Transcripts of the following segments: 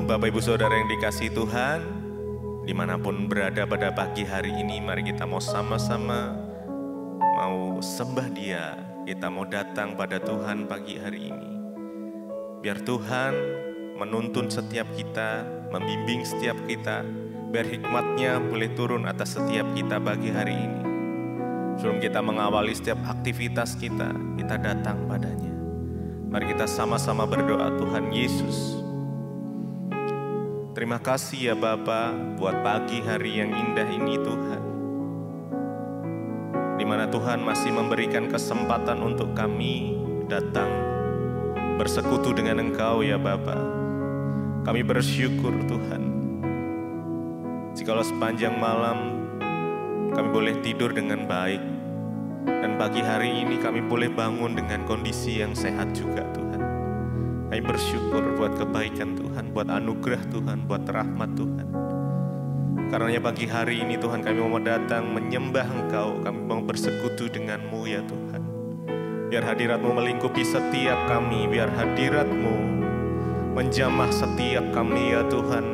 Shalom Bapak Ibu Saudara yang dikasihi Tuhan, dimanapun berada pada pagi hari ini, mari kita mau sama-sama mau sembah Dia. Kita mau datang pada Tuhan pagi hari ini. Biar Tuhan menuntun setiap kita, membimbing setiap kita, biar hikmat-Nya boleh turun atas setiap kita pagi hari ini. Sebelum kita mengawali setiap aktivitas kita datang padanya. Mari kita sama-sama berdoa. Tuhan Yesus, terima kasih ya Bapa buat pagi hari yang indah ini Tuhan. Di mana Tuhan masih memberikan kesempatan untuk kami datang bersekutu dengan Engkau ya Bapa. Kami bersyukur Tuhan. Jikalau sepanjang malam kami boleh tidur dengan baik, dan pagi hari ini kami boleh bangun dengan kondisi yang sehat juga Tuhan. Kami bersyukur buat kebaikan Tuhan, buat anugerah Tuhan, buat rahmat Tuhan. Karenanya pagi hari ini Tuhan kami mau datang menyembah Engkau, kami mau bersekutu dengan-Mu ya Tuhan. Biar hadirat-Mu melingkupi setiap kami, biar hadirat-Mu menjamah setiap kami ya Tuhan.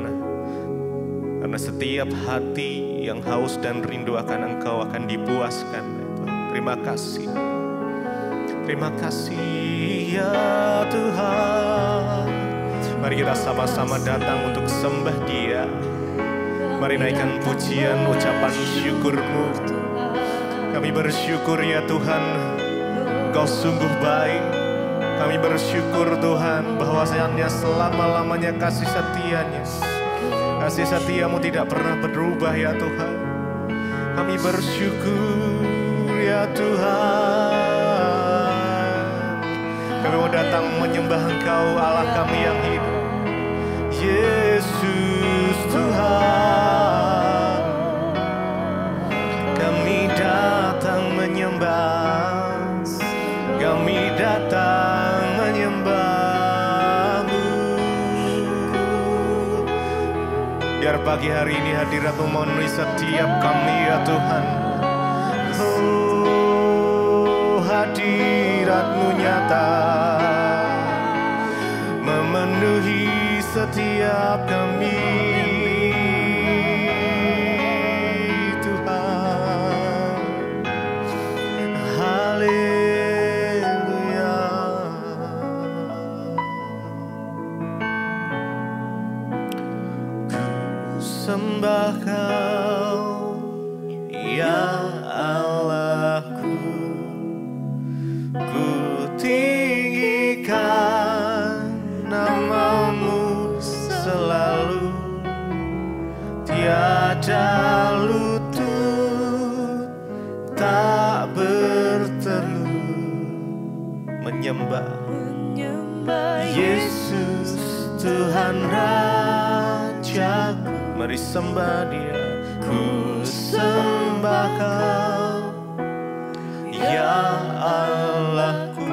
Karena setiap hati yang haus dan rindu akan Engkau akan dipuaskan ya Tuhan. Terima kasih. Terima kasih ya Tuhan. Mari kita sama-sama datang untuk sembah Dia. Mari naikkan pujian, ucapan syukur-Mu. Kami bersyukur ya Tuhan, Engkau sungguh baik. Kami bersyukur Tuhan bahwasanya selama-lamanya kasih setia-Nya, kasih setia-Mu tidak pernah berubah ya Tuhan. Kami bersyukur ya Tuhan. Kami mau datang menyembah Engkau Allah kami yang hidup. Yesus Tuhan, kami datang menyembah, kami datang menyembah-Mu. Biar pagi hari ini hadirat-Mu memenuhi setiap kami ya Tuhan. Oh, hadirat-Mu nyata memenuhi setiap kami Tuhan. Haleluya. Ku sembah Kau ya Allahku, ku tinggikan nama-Mu selalu, tiada lutut tak bertelut menyembah Yesus Tuhan Rajaku. Mari sembah Dia. Ku sembah Kau ya Allahku,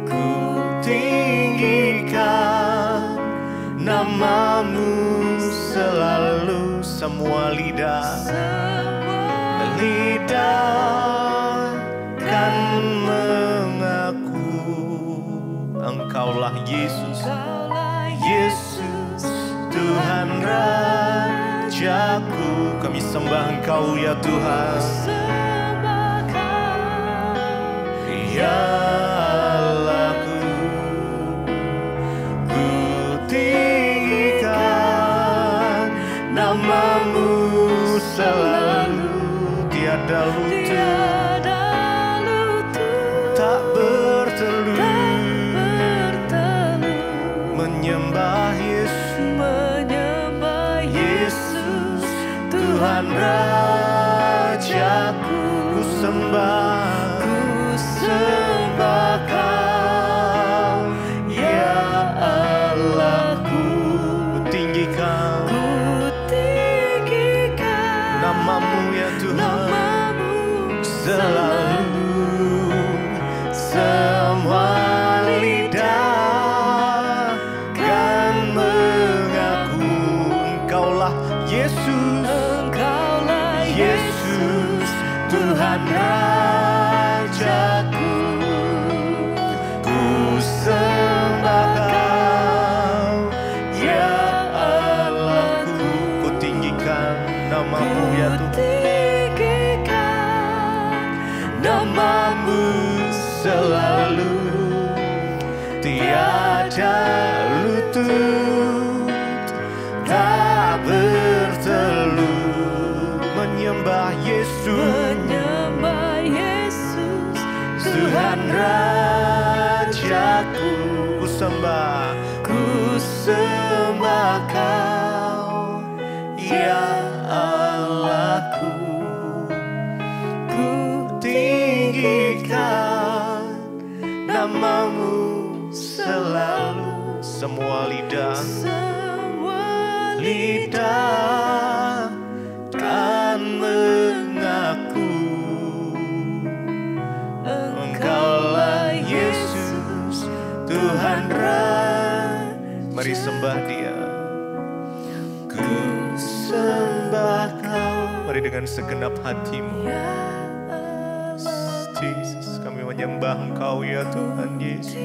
ku tinggikan nama-Mu selalu. Semua lidah kan mengaku Engkaulah Yesus, Yesus Tuhan Rajaku. Kami sembah Engkau ya Tuhan. Ya Allahku, ku tinggikan nama-Mu selalu, tiada lutut tak bertelut menyembah Yesus Tuhan Rajaku. Ku sembah Kau ya Allahku, ku tinggikan nama-Mu ya Tuhan selalu. Semua lidah kan mengaku Engkaulah Yesus, Yesus Tuhan Rajaku. Ku sembah Kau namamu ya Tuhan. Namamu selalu, tiada lutut tak bertelut. Menyembah Yesus, Tuhan Rajaku. Ku sembah Kau, ya Allahku. Ku tinggikan namamu selalu. Semua lidah kan mengaku Engkaulah Yesus, Tuhan Raja. Mari sembah Dia. Ku sembah Kau. Mari dengan segenap hatimu. Yesus, kami menyembah Engkau ya Tuhan Yesus.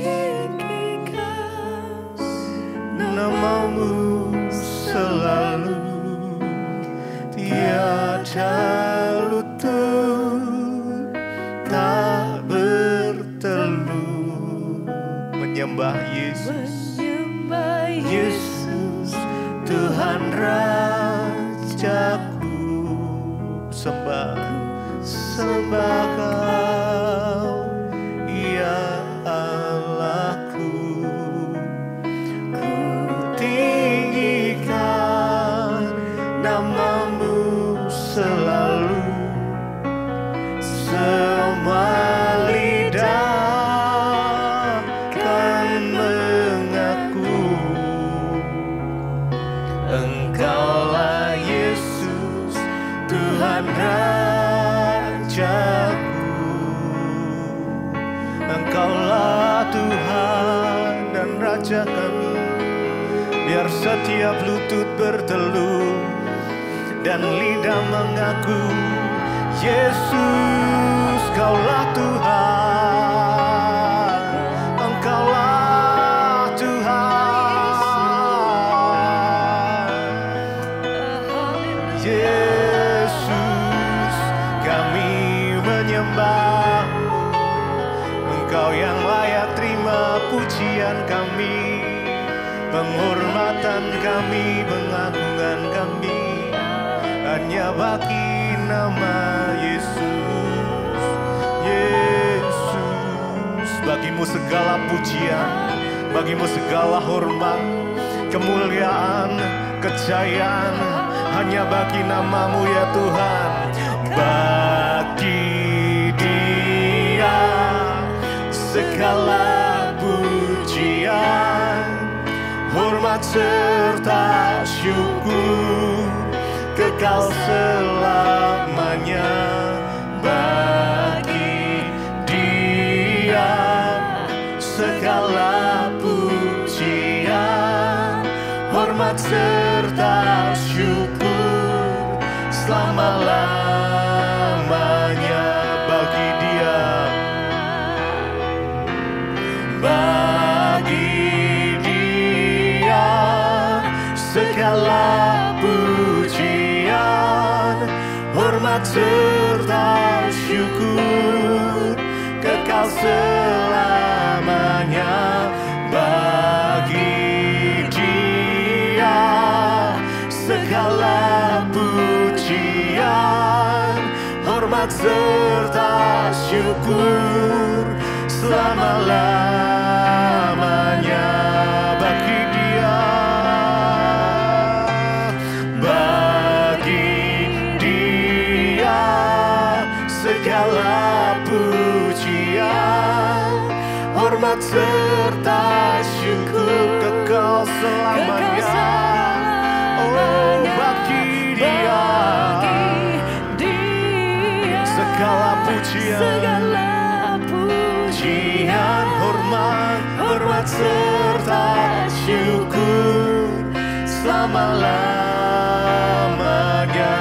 Namamu selalu, tiada lutut tak bertelut. Menyembah Yesus, Yesus Tuhan Rajaku. Sembah Kau, ya Allahku. Ku tinggikan namamu selalu. Semua lidah kan mengaku Engkaulah Yesus, Tuhan Rajaku. Engkaulah Tuhan dan Raja kami. Biar setiap lutut bertelut dan lidah mengaku Yesus, Kaulah Tuhan. Engkaulah Tuhan. Yesus, kami menyembah Engkau yang layak terima pujian kami, penghormatan kami, pengagungan kami hanya bagi nama Yesus. Yesus, bagimu segala pujian, bagimu segala hormat, kemuliaan, kejayaan hanya bagi namamu ya Tuhan. Bagi Dia segala pujian, hormat serta syukur kekal selamanya. Bagi Dia segala pujian, hormat serta syukur selama-lamanya. Bagi Dia, bagi Dia segala pujian, hormat serta syukur kekal selamanya. Bagi Dia segala pujian, hormat serta syukur selama-lamanya. Bagi Dia, bagi Dia segala pujian, hormat serta syukur kekal selamanya. Oh, bagi Dia segala pujian, hormat serta syukur selama-lamanya.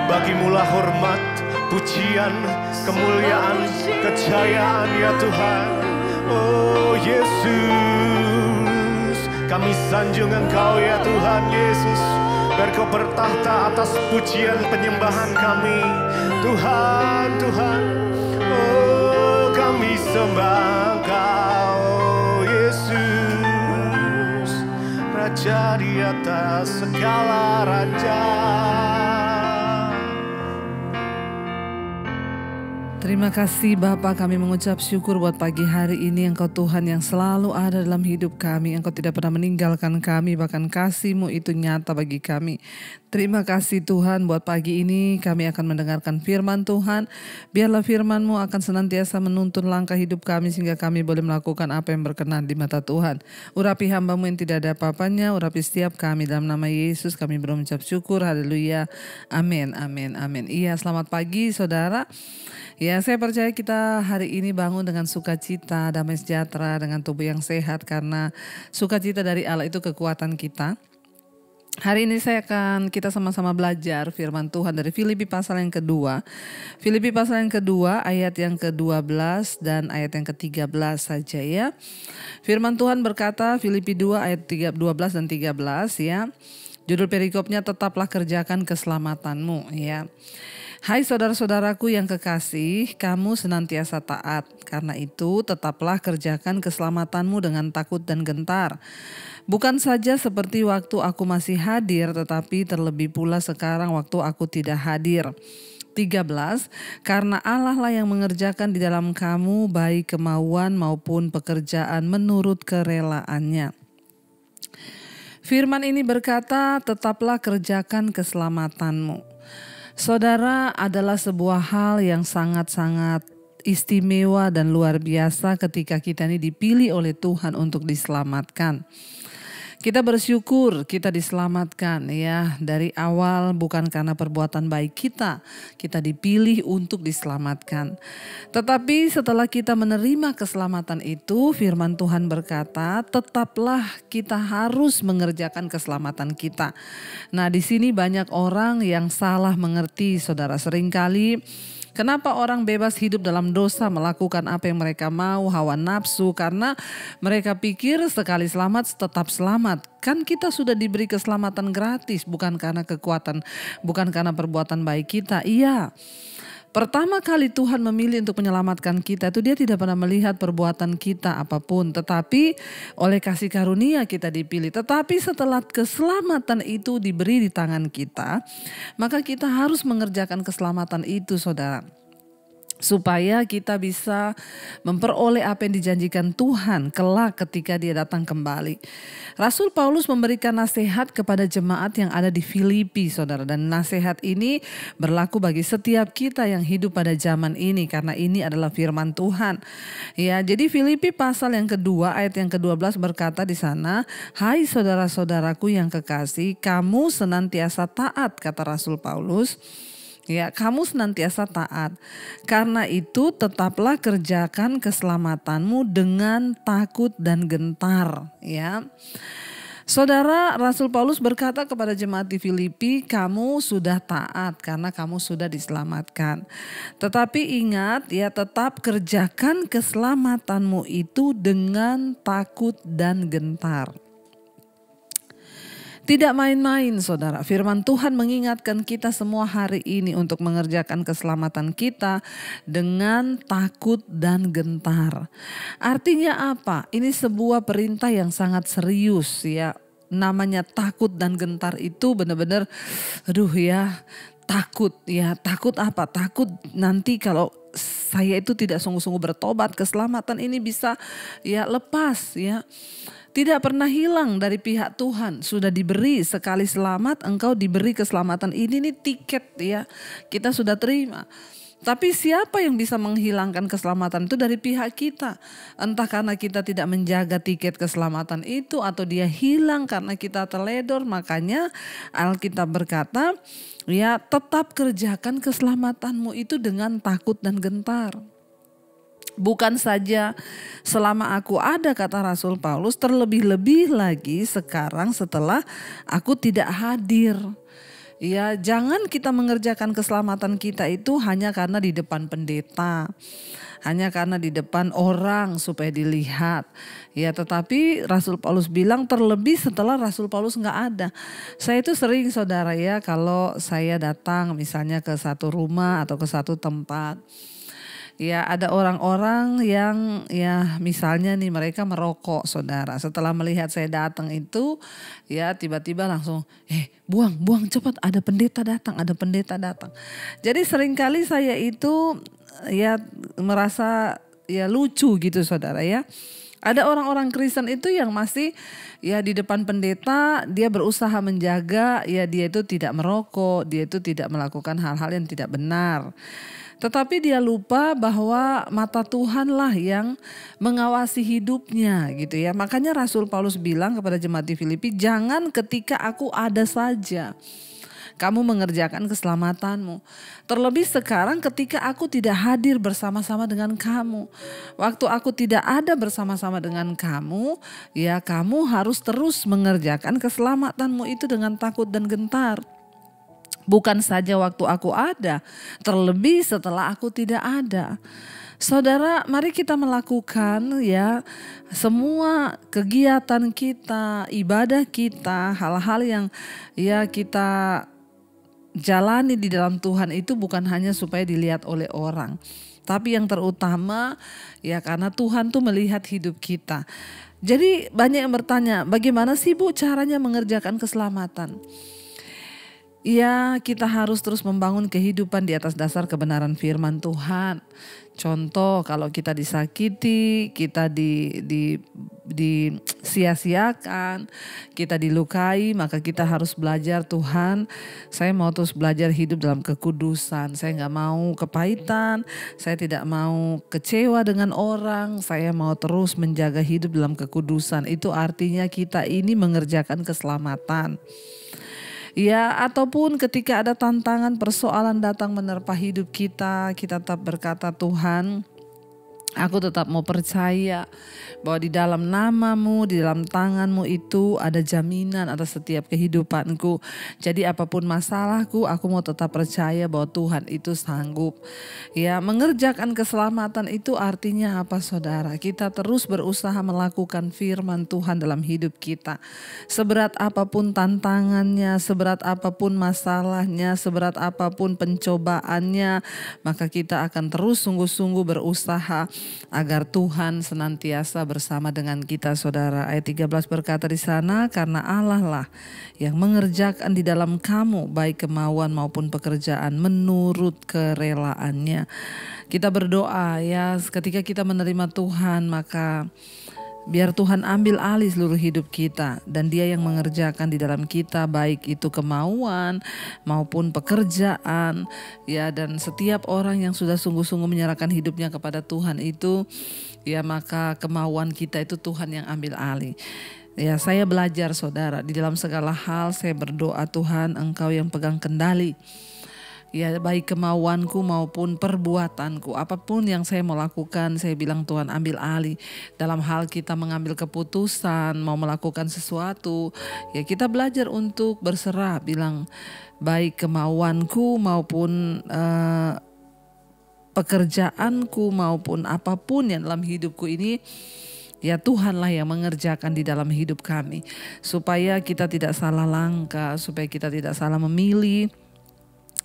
Bagimulah hormat, pujian, kemuliaan, kejayaan ya Tuhan. Oh Yesus, kami sanjung Engkau ya Tuhan Yesus. Biar Kau bertahta atas pujian penyembahan kami. Tuhan, Tuhan, oh kami sembah Kau, Yesus, Raja di atas segala raja. Terima kasih Bapa, kami mengucap syukur buat pagi hari ini. Engkau Tuhan yang selalu ada dalam hidup kami. Engkau tidak pernah meninggalkan kami, bahkan kasih-Mu itu nyata bagi kami. Terima kasih Tuhan buat pagi ini kami akan mendengarkan firman Tuhan. Biarlah firman-Mu akan senantiasa menuntun langkah hidup kami sehingga kami boleh melakukan apa yang berkenan di mata Tuhan. Urapi hamba-Mu yang tidak ada apa-apanya, urapi setiap kami dalam nama Yesus kami berucap syukur. Haleluya. Amin, amin, amin. Iya, selamat pagi saudara. Ya, saya percaya kita hari ini bangun dengan sukacita, damai sejahtera, dengan tubuh yang sehat karena sukacita dari Allah itu kekuatan kita. Hari ini kita sama-sama belajar firman Tuhan dari Filipi pasal yang kedua. Filipi pasal yang kedua ayat yang ke-12 dan ayat yang ke-13 saja ya. Firman Tuhan berkata Filipi 2 ayat 12 dan 13 ya. Judul perikopnya tetaplah kerjakan keselamatanmu ya. Hai saudara-saudaraku yang kekasih, kamu senantiasa taat. Karena itu tetaplah kerjakan keselamatanmu dengan takut dan gentar. Bukan saja seperti waktu aku masih hadir, tetapi terlebih pula sekarang waktu aku tidak hadir. 13, karena Allah lah yang mengerjakan di dalam kamu baik kemauan maupun pekerjaan menurut kerelaannya. Firman ini berkata, tetaplah kerjakan keselamatanmu. Saudara, adalah sebuah hal yang sangat-sangat istimewa dan luar biasa ketika kita ini dipilih oleh Tuhan untuk diselamatkan. Kita bersyukur kita diselamatkan ya dari awal, bukan karena perbuatan baik kita dipilih untuk diselamatkan. Tetapi setelah kita menerima keselamatan itu, firman Tuhan berkata, tetaplah kita harus mengerjakan keselamatan kita. Nah, di sini banyak orang yang salah mengerti, saudara. Seringkali kenapa orang bebas hidup dalam dosa, melakukan apa yang mereka mau, hawa nafsu, karena mereka pikir sekali selamat tetap selamat. Kan kita sudah diberi keselamatan gratis, bukan karena kekuatan, bukan karena perbuatan baik kita. Iya. Pertama kali Tuhan memilih untuk menyelamatkan kita itu Dia tidak pernah melihat perbuatan kita apapun, tetapi oleh kasih karunia kita dipilih. Tetapi setelah keselamatan itu diberi di tangan kita, maka kita harus mengerjakan keselamatan itu, saudara, supaya kita bisa memperoleh apa yang dijanjikan Tuhan kelak ketika Dia datang kembali. Rasul Paulus memberikan nasihat kepada jemaat yang ada di Filipi, saudara. Dan nasihat ini berlaku bagi setiap kita yang hidup pada zaman ini, karena ini adalah firman Tuhan. Ya, jadi Filipi pasal yang kedua ayat yang ke-12 berkata di sana, hai saudara-saudaraku yang kekasih, kamu senantiasa taat, kata Rasul Paulus. Ya, kamu senantiasa taat. Karena itu tetaplah kerjakan keselamatanmu dengan takut dan gentar, ya. Saudara, Rasul Paulus berkata kepada jemaat di Filipi, kamu sudah taat karena kamu sudah diselamatkan. Tetapi ingat ya, tetap kerjakan keselamatanmu itu dengan takut dan gentar. Tidak main-main, saudara. Firman Tuhan mengingatkan kita semua hari ini untuk mengerjakan keselamatan kita dengan takut dan gentar. Artinya apa? Ini sebuah perintah yang sangat serius ya. Namanya takut dan gentar itu benar-benar takut ya. Takut apa? Takut nanti kalau saya itu tidak sungguh-sungguh bertobat, keselamatan ini bisa ya lepas ya. Tidak pernah hilang dari pihak Tuhan. Sudah diberi sekali selamat, engkau diberi keselamatan. Ini nih tiket ya, kita sudah terima. Tapi siapa yang bisa menghilangkan keselamatan itu dari pihak kita? Entah karena kita tidak menjaga tiket keselamatan itu, atau dia hilang karena kita teledor. Makanya Alkitab berkata, ya tetap kerjakan keselamatanmu itu dengan takut dan gentar. Bukan saja selama aku ada, kata Rasul Paulus, terlebih-lebih lagi sekarang setelah aku tidak hadir. Ya, jangan kita mengerjakan keselamatan kita itu hanya karena di depan pendeta, hanya karena di depan orang supaya dilihat. Ya, tetapi Rasul Paulus bilang terlebih setelah Rasul Paulus nggak ada. Saya itu sering saudara ya, kalau saya datang misalnya ke satu rumah atau ke satu tempat. Ya, ada orang-orang yang ya misalnya nih mereka merokok saudara. Setelah melihat saya datang itu ya tiba-tiba langsung buang cepat, ada pendeta datang. Jadi seringkali saya itu ya merasa ya lucu gitu saudara ya. Ada orang-orang Kristen itu yang masih ya di depan pendeta dia berusaha menjaga ya dia itu tidak merokok, dia itu tidak melakukan hal-hal yang tidak benar. Tetapi dia lupa bahwa mata Tuhanlah yang mengawasi hidupnya gitu ya. Makanya Rasul Paulus bilang kepada jemaat di Filipi, jangan ketika aku ada saja kamu mengerjakan keselamatanmu. Terlebih sekarang ketika aku tidak hadir bersama-sama dengan kamu. Waktu aku tidak ada bersama-sama dengan kamu, ya kamu harus terus mengerjakan keselamatanmu itu dengan takut dan gentar. Bukan saja waktu aku ada, terlebih setelah aku tidak ada. Saudara, mari kita melakukan ya semua kegiatan kita, ibadah kita, hal-hal yang ya kita jalani di dalam Tuhan itu bukan hanya supaya dilihat oleh orang. Tapi yang terutama ya karena Tuhan tuh melihat hidup kita. Jadi banyak yang bertanya, bagaimana sih Bu caranya mengerjakan keselamatan? Ya, kita harus terus membangun kehidupan di atas dasar kebenaran firman Tuhan. Contoh, kalau kita disakiti, kita disia-siakan, kita dilukai, maka kita harus belajar, Tuhan, saya mau terus belajar hidup dalam kekudusan. Saya gak mau kepahitan, saya tidak mau kecewa dengan orang, saya mau terus menjaga hidup dalam kekudusan. Itu artinya kita ini mengerjakan keselamatan. Ya, ataupun ketika ada tantangan, persoalan datang menerpa hidup kita, kita tetap berkata, Tuhan, aku tetap mau percaya bahwa di dalam namamu, di dalam tanganmu itu ada jaminan atas setiap kehidupanku. Jadi apapun masalahku, aku mau tetap percaya bahwa Tuhan itu sanggup. Ya, mengerjakan keselamatan itu artinya apa saudara? Kita terus berusaha melakukan firman Tuhan dalam hidup kita. Seberat apapun tantangannya, seberat apapun masalahnya, seberat apapun pencobaannya, maka kita akan terus sungguh-sungguh berusaha agar Tuhan senantiasa bersama dengan kita saudara. Ayat 13 berkata di sana, karena Allah lah yang mengerjakan di dalam kamu baik kemauan maupun pekerjaan menurut kerelaannya. Kita berdoa ya, ketika kita menerima Tuhan maka biar Tuhan ambil alih seluruh hidup kita dan Dia yang mengerjakan di dalam kita baik itu kemauan maupun pekerjaan ya, dan setiap orang yang sudah sungguh-sungguh menyerahkan hidupnya kepada Tuhan itu ya, maka kemauan kita itu Tuhan yang ambil alih. Ya, saya belajar saudara, di dalam segala hal saya berdoa, Tuhan Engkau yang pegang kendali. Ya, baik kemauanku maupun perbuatanku, apapun yang saya mau lakukan, saya bilang Tuhan ambil alih. Dalam hal kita mengambil keputusan, mau melakukan sesuatu, ya kita belajar untuk berserah, bilang baik kemauanku maupun pekerjaanku maupun apapun yang dalam hidupku ini, ya Tuhanlah yang mengerjakan di dalam hidup kami. Supaya kita tidak salah langkah, supaya kita tidak salah memilih,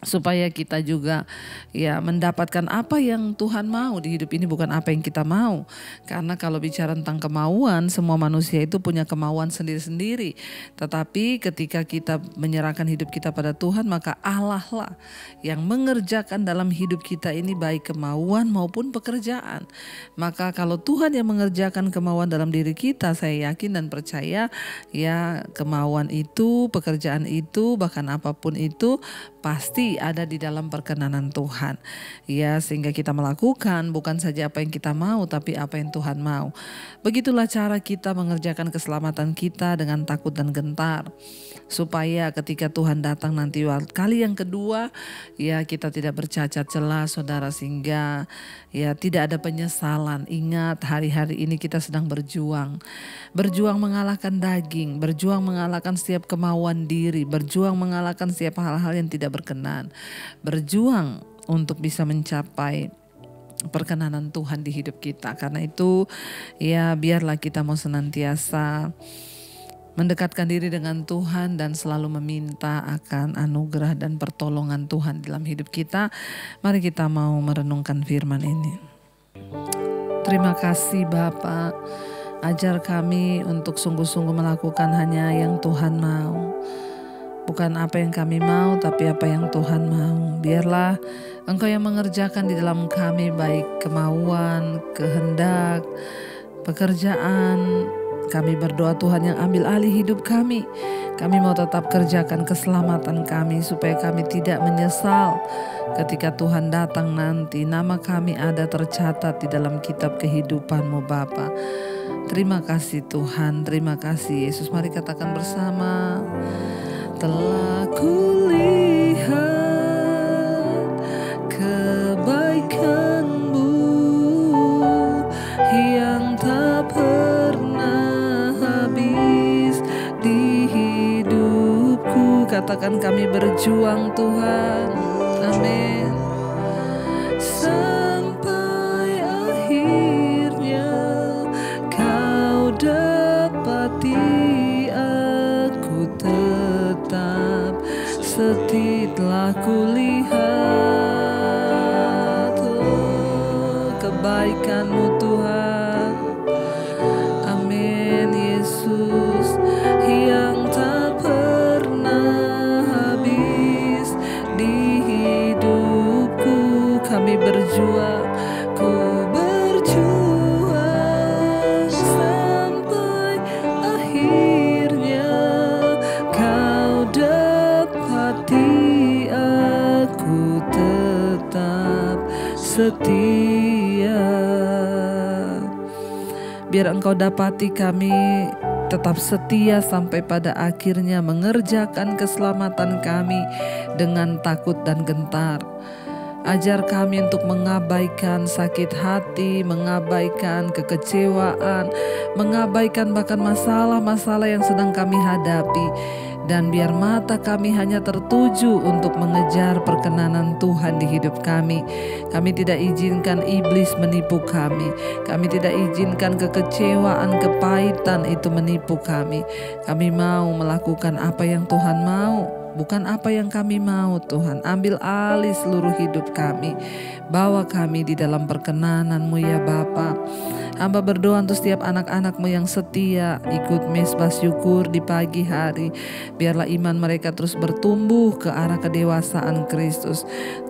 supaya kita juga ya mendapatkan apa yang Tuhan mau di hidup ini, bukan apa yang kita mau. Karena kalau bicara tentang kemauan, semua manusia itu punya kemauan sendiri-sendiri. Tetapi ketika kita menyerahkan hidup kita pada Tuhan, maka Allah lah yang mengerjakan dalam hidup kita ini baik kemauan maupun pekerjaan. Maka kalau Tuhan yang mengerjakan kemauan dalam diri kita, saya yakin dan percaya ya kemauan itu, pekerjaan itu, bahkan apapun itu pasti hati ada di dalam perkenanan Tuhan. Ya, sehingga kita melakukan bukan saja apa yang kita mau, tapi apa yang Tuhan mau. Begitulah cara kita mengerjakan keselamatan kita dengan takut dan gentar. Supaya ketika Tuhan datang nanti kali yang kedua, ya kita tidak bercacat celah saudara, sehingga ya tidak ada penyesalan. Ingat, hari-hari ini kita sedang berjuang mengalahkan daging, berjuang mengalahkan setiap kemauan diri, berjuang mengalahkan setiap hal-hal yang tidak berkenan, berjuang untuk bisa mencapai perkenanan Tuhan di hidup kita. Karena itu ya biarlah kita mau senantiasa mendekatkan diri dengan Tuhan dan selalu meminta akan anugerah dan pertolongan Tuhan dalam hidup kita. Mari kita mau merenungkan firman ini. Terima kasih Bapa, ajar kami untuk sungguh-sungguh melakukan hanya yang Tuhan mau. Bukan apa yang kami mau, tapi apa yang Tuhan mau. Biarlah Engkau yang mengerjakan di dalam kami, baik kemauan, kehendak, pekerjaan. Kami berdoa Tuhan yang ambil alih hidup kami. Kami mau tetap kerjakan keselamatan kami supaya kami tidak menyesal ketika Tuhan datang nanti. Nama kami ada tercatat di dalam kitab kehidupan-Mu Bapa. Terima kasih Tuhan, terima kasih Yesus. Mari katakan bersama. Telah kulihat kebaikan-Mu yang tak pernah habis di hidupku. Katakan kami berjuang Tuhan. Amin. Sampai akhirnya Kau dapati aku tetap setelah kulihat kebaikan-Mu Tuhan. Amin Yesus, yang tak pernah habis di hidupku. Kami berjuang, ku berjuang sampai akhirnya Kau dapati aku tetap setia. Biar Engkau dapati kami tetap setia sampai pada akhirnya mengerjakan keselamatan kami dengan takut dan gentar. Ajar kami untuk mengabaikan sakit hati, mengabaikan kekecewaan, mengabaikan bahkan masalah-masalah yang sedang kami hadapi. Dan biar mata kami hanya tertuju untuk mengejar perkenanan Tuhan di hidup kami. Kami tidak izinkan iblis menipu kami. Kami tidak izinkan kekecewaan, kepahitan itu menipu kami. Kami mau melakukan apa yang Tuhan mau, bukan apa yang kami mau. Tuhan, ambil alih seluruh hidup kami. Bawa kami di dalam perkenanan-Mu ya Bapa. Hamba berdoa untuk setiap anak-anak-Mu yang setia ikut mesbah syukur di pagi hari. Biarlah iman mereka terus bertumbuh ke arah kedewasaan Kristus.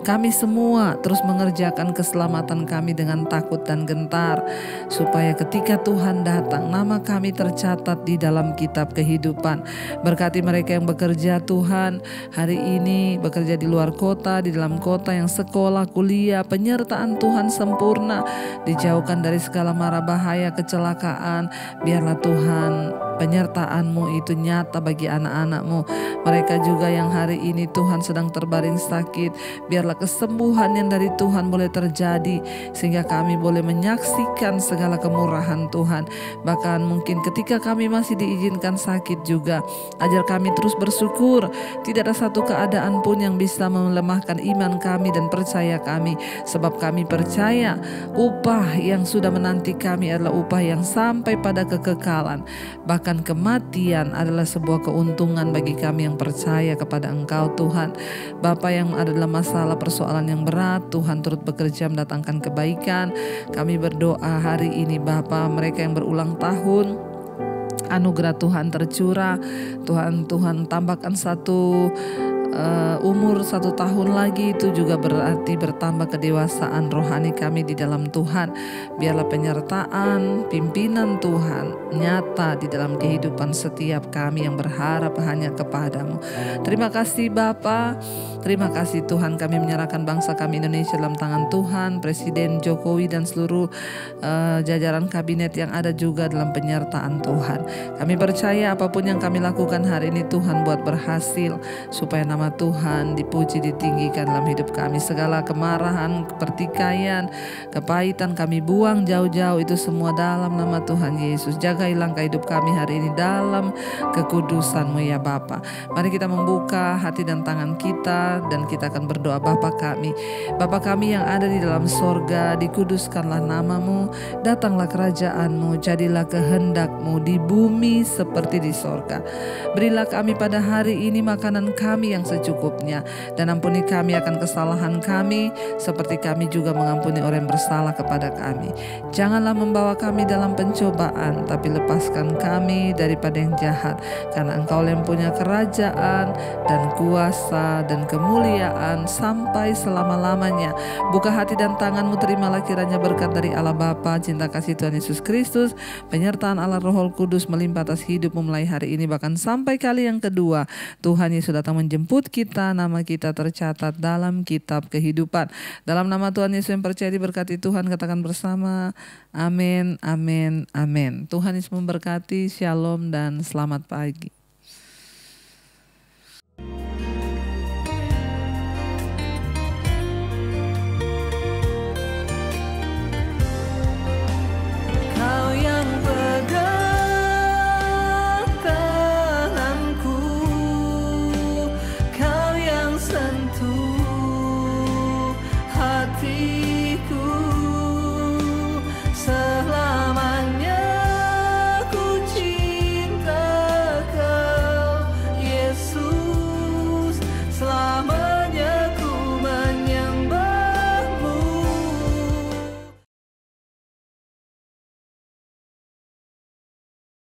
Kami semua terus mengerjakan keselamatan kami dengan takut dan gentar. Supaya ketika Tuhan datang, nama kami tercatat di dalam kitab kehidupan. Berkati mereka yang bekerja Tuhan hari ini, bekerja di luar kota, di dalam kota, yang sekolah, kuliah, penyertaan Tuhan sempurna. Dijauhkan dari segala mara bahaya, kecelakaan. Biarlah Tuhan penyertaan-Mu itu nyata bagi anak-anak-Mu. Mereka juga yang hari ini Tuhan sedang terbaring sakit, biarlah kesembuhan yang dari Tuhan boleh terjadi, sehingga kami boleh menyaksikan segala kemurahan Tuhan. Bahkan mungkin ketika kami masih diizinkan sakit juga, ajar kami terus bersyukur. Tidak ada satu keadaan pun yang bisa melemahkan iman kami dan percaya kami, sebab kami percaya upah yang sudah menanti kami adalah upah yang sampai pada kekekalan. Bahkan kematian adalah sebuah keuntungan bagi kami yang percaya kepada Engkau Tuhan. Bapa, yang adalah masalah persoalan yang berat, Tuhan turut bekerja mendatangkan kebaikan. Kami berdoa hari ini Bapa, mereka yang berulang tahun, anugerah Tuhan tercurah. Tuhan tambahkan satu umur 1 tahun lagi, itu juga berarti bertambah kedewasaan rohani kami di dalam Tuhan. Biarlah penyertaan, pimpinan Tuhan nyata di dalam kehidupan setiap kami yang berharap hanya kepada-Mu. Terima kasih Bapa. Terima kasih Tuhan, kami menyerahkan bangsa kami Indonesia dalam tangan Tuhan, Presiden Jokowi dan seluruh jajaran kabinet yang ada juga dalam penyertaan Tuhan. Kami percaya apapun yang kami lakukan hari ini Tuhan buat berhasil, supaya nama Tuhan dipuji, ditinggikan dalam hidup kami. Segala kemarahan, pertikaian, kepahitan kami buang jauh-jauh, itu semua dalam nama Tuhan Yesus. Jagai langkah hidup kami hari ini dalam kekudusan-Mu ya Bapa. Mari kita membuka hati dan tangan kita, dan kita akan berdoa. Bapa kami yang ada di dalam sorga, dikuduskanlah nama-Mu, datanglah kerajaan-Mu, jadilah kehendak-Mu di bumi seperti di sorga. Berilah kami pada hari ini makanan kami yang secukupnya, dan ampuni kami akan kesalahan kami, seperti kami juga mengampuni orang yang bersalah kepada kami. Janganlah membawa kami dalam pencobaan, tapi lepaskan kami daripada yang jahat, karena Engkau yang punya kerajaan dan kuasa dan kemuliaan sampai selama-lamanya. Buka hati dan tangan-Mu, terimalah kiranya berkat dari Allah Bapa, cinta kasih Tuhan Yesus Kristus, penyertaan Allah Roh Kudus melimpah atas hidup-Mu mulai hari ini bahkan sampai kali yang kedua. Tuhan Yesus datang menjemput kita, nama kita tercatat dalam kitab kehidupan. Dalam nama Tuhan Yesus yang percaya diberkati Tuhan, katakan bersama, amin, amin, amin. Tuhan Yesus memberkati, shalom dan selamat pagi.